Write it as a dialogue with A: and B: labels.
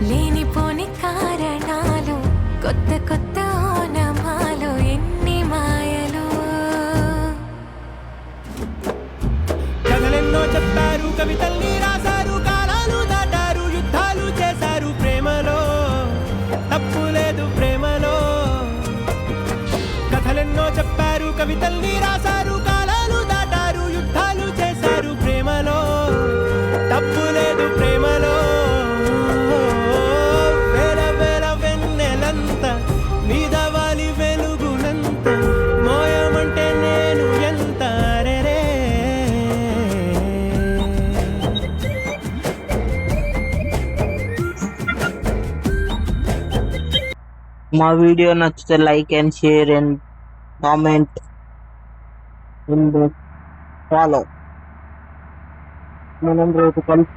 A: లేనిపోని కారణాలు, కొత్త కొత్త ఓనమాలు, ఎన్ని మాయలు.
B: కథలెన్నో చెప్పారు, కవితల్ని రాశారు, కాలాలు దాటారు, యుద్ధాలు చేశారు ప్రేమలో, తప్పు లేదు ప్రేమలో. కథలెన్నో చెప్పారు, కవితల్ని రాశారు, కాలాలు దాటారు, యుద్ధాలు చేశారు ప్రేమలో, తప్పు లేదు ప్రేమలో. వేల వేల వెన్నెలంత నీదవాలి వెలుగునంత, మోయమంటే నేను ఎంత రే.
C: మా వీడియో నచ్చితే like and share and comment and follow. మనం రేపు కలిసి